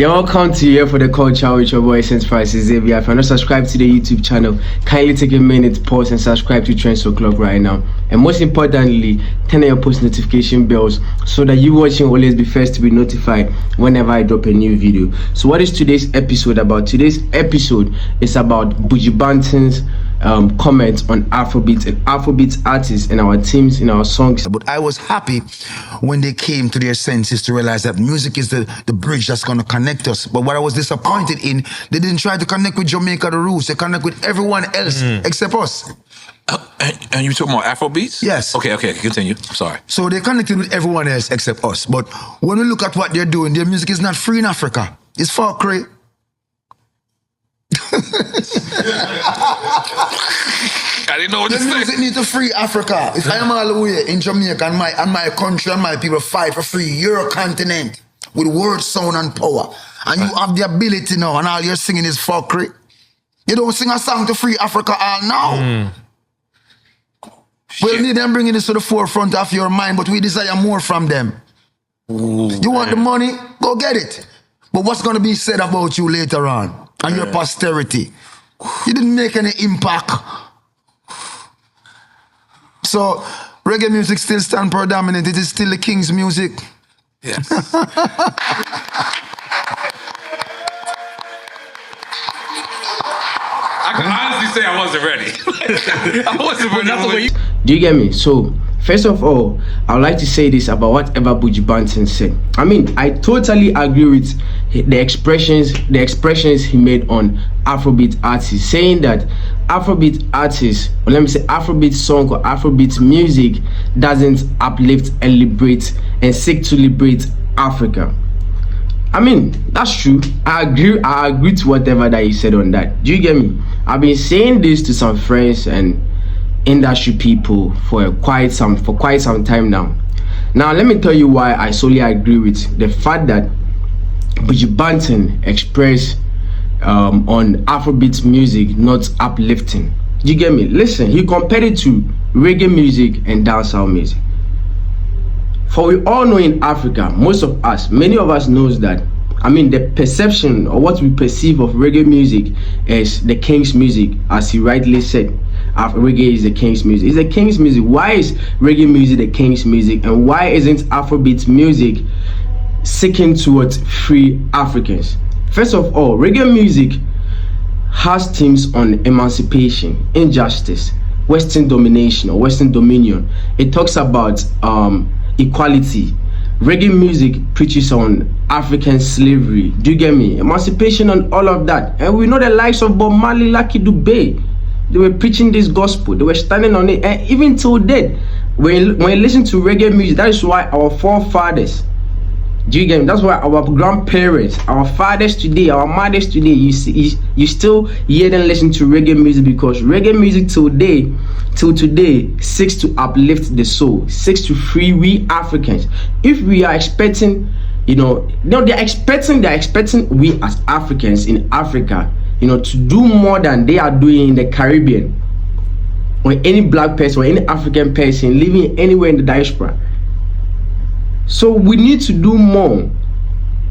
You're welcome to Here for the Culture with your boy Saint Francis Xavier. If you're not subscribed to the YouTube channel, kindly take a minute, pause and subscribe to TrendsO'clock right now. And most importantly, turn on your post notification bells so that you watching will always be first to be notified whenever I drop a new video. So what is today's episode about? Today's episode is about Buju Banton's comments on Afrobeats and Afrobeats artists and our teams in our songs. But I was happy when they came to their senses to realize that music is the bridge that's going to connect us. But what I was disappointed in, they didn't try to connect with Jamaica the roots. They connect with everyone else except us. And you talking about Afrobeats? Yes. Okay, continue. Sorry. So they connected with everyone else except us. But when we look at what they're doing, their music is not free in Africa. It's fuckery. I didn't know what to say. The music need to free Africa. If I am all the way in Jamaica and my country and my people fight for free your continent with word, sound and power, and you have the ability now and all you're singing is fuckery, you don't sing a song to free Africa all now. We'll need them bringing this to the forefront of your mind, but we desire more from them. You want the money? Go get it. But what's going to be said about you later on and your posterity? You didn't make any impact. So reggae music still stands predominant. It is still the king's music. Yes. I can honestly say I wasn't ready. I wasn't ready. Do you get me? So first of all, I would like to say this about whatever Buju Banton said. I mean, I totally agree with the expressions he made on Afrobeat artists, saying that Afrobeat artists, or let me say Afrobeat song or Afrobeat music doesn't uplift and liberate and seek to liberate Africa. I mean, that's true. I agree to whatever that he said on that. Do you get me? I've been saying this to some friends and industry people for quite some time now. Now let me tell you why I solely agree with the fact that Buju Banton expressed on Afrobeat music not uplifting. Do you get me? Listen, he compared it to reggae music and dancehall music. For we all know in Africa, many of us knows that, I mean, the perception or what we perceive of reggae music is the king's music, as he rightly said. Reggae is the king's music. It's the king's music. Why is reggae music the king's music, and why isn't Afrobeat music seeking towards free Africans? First of all, reggae music has themes on emancipation, injustice, Western domination or Western dominion. It talks about equality. Reggae music preaches on African slavery. Do you get me? Emancipation and all of that. And we know the likes of Bob Marley, Lucky Dube. They were preaching this gospel. They were standing on it. And even till then, when you listen to reggae music, that is why our forefathers, do you get me? That's why our grandparents, our fathers today, our mothers today, you still hear them listen to reggae music, because reggae music till today seeks to uplift the soul, seeks to free we Africans. If we are expecting, they're expecting we as Africans in Africa, to do more than they are doing in the Caribbean, or any black person or any African person living anywhere in the diaspora. So we need to do more.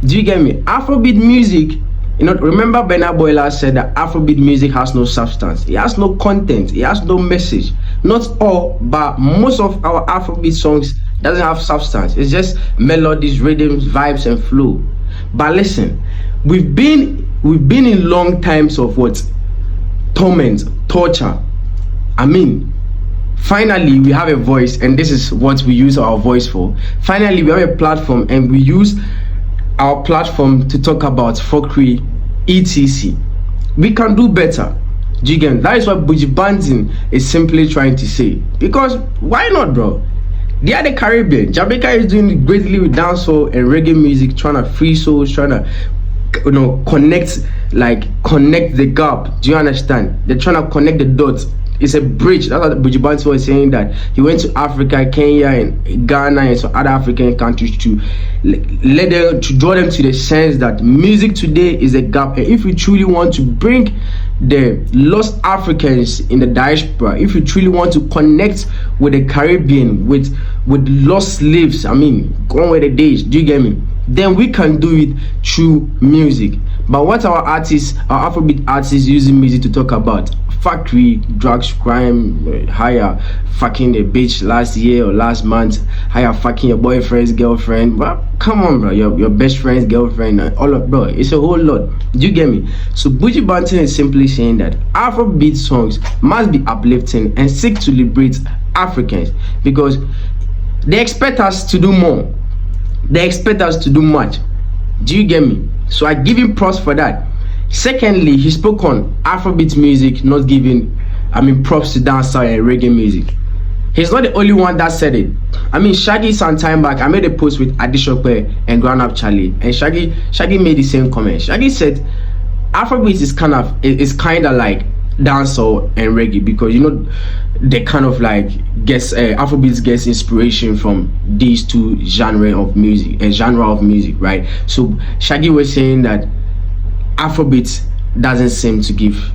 Do you get me? Afrobeat music, remember Bernard Boyla said that Afrobeat music has no substance. It has no content. It has no message. Not all, but most of our Afrobeat songs doesn't have substance. It's just melodies, rhythms, vibes, and flow. But listen, we've been in long times of what? Torment, torture. I mean, finally we have a voice, and this is what we use our voice for. Finally we have a platform, and we use our platform to talk about fuckery, etc. We can do better. Do you get it? That is what Buju Banton is simply trying to say. Because why not, bro? They are the Caribbean. Jamaica is doing greatly with dancehall and reggae music, trying to free souls, trying to connect the gap. Do you understand? They're trying to connect the dots. It's a bridge. That's what Buju Banton was saying, that he went to Africa, Kenya, and Ghana, and some other African countries to draw them to the sense that music today is a gap. And if we truly want to bring the lost Africans in the diaspora, if you truly want to connect with the Caribbean, with lost slaves, I mean, go on with the days, do you get me? then we can do it through music. But what our Afrobeat artists using music to talk about? Fuckery, drugs, crime, hire fucking a bitch last year or last month, hire fucking your boyfriend's girlfriend. But come on, bro, your best friend's girlfriend, all of, bro, it's a whole lot. Do you get me? So Buju Banton is simply saying that Afrobeat songs must be uplifting and seek to liberate Africans, because they expect us to do more. They expect us to do much. Do you get me? So I give him props for that. Secondly, he spoke on Afrobeat music not giving, props to dancehall and reggae music. He's not the only one that said it. Shaggy some time back, I made a post with Adishokwe and Ground Up Charlie, and Shaggy made the same comment. Shaggy said Afrobeat is kind of like dancehall and reggae, because they kind of like Afrobeat gets inspiration from these two genre of music, right? So Shaggy was saying that Afrobeat doesn't seem to give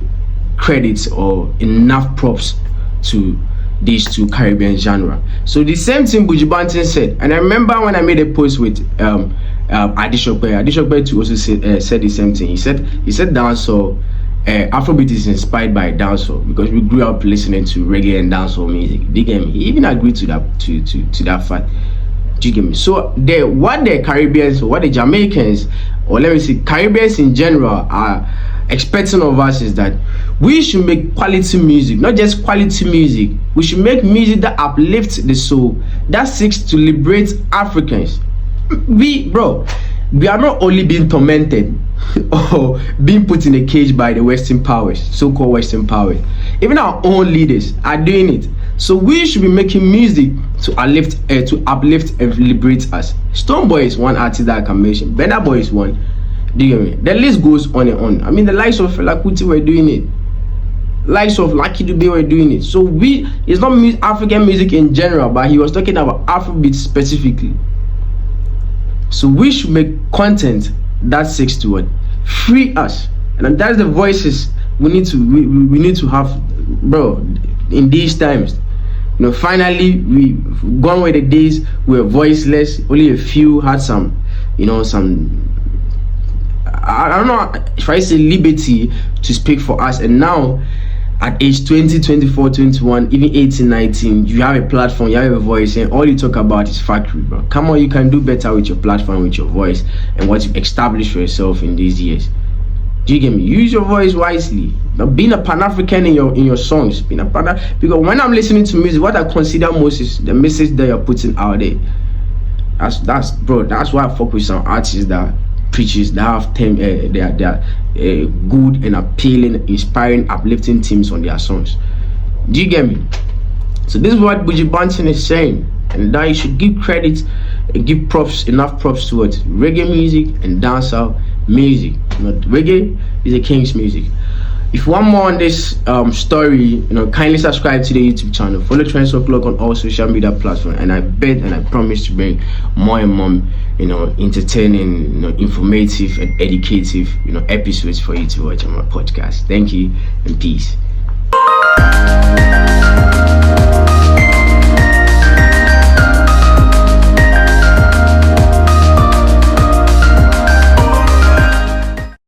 credit or enough props to these two Caribbean genre. So the same thing Buju Banton said, and I remember when I made a post with Adishokwe too also said the same thing. He said dancehall, Afrobeat is inspired by dancehall because we grew up listening to reggae and dancehall music. Do you get me? He even agreed to that to that fact. Do you get me? So what the Caribbeans, what the Jamaicans, or let me say Caribbeans in general are expecting of us is that we should make quality music, not just quality music. We should make music that uplifts the soul, that seeks to liberate Africans. We are not only being tormented or being put in a cage by the Western powers, so-called Western powers. Even our own leaders are doing it. So we should be making music to uplift and liberate us. Stonebwoy is one artist that I can mention. Burna Boy is one. Do you get me? The list goes on and on. The likes of Fela Kuti were doing it. Likes of Lucky Dube were doing it. So it's not African music in general, but he was talking about Afrobeat specifically. So we should make content that seeks to what? Free us. And that's the voices we need to have, bro, in these times. Finally we've gone with the days we were voiceless. Only a few had some I don't know if I say liberty to speak for us, and now at age 20, 24, 21, even 18, 19, you have a platform, you have a voice, and all you talk about is fuckery, bro. Come on, you can do better with your platform, with your voice, and what you've established for yourself in these years. Do you get me? Use your voice wisely. Now, being a Pan-African in your songs, because when I'm listening to music, what I consider most is the message that you're putting out there. That's why I fuck with some artists that preaches that have they are good and appealing, inspiring, uplifting themes on their songs. Do you get me? So this is what Buju Banton is saying, and that you should give credit and give enough props towards reggae music and dancehall music. Reggae is a king's music. If you want more on this story, kindly subscribe to the YouTube channel. Follow TrendsO'clock on all social media platforms, and I bet and I promise to bring more and more, entertaining, informative and educative, episodes for you to watch on my podcast. Thank you and peace.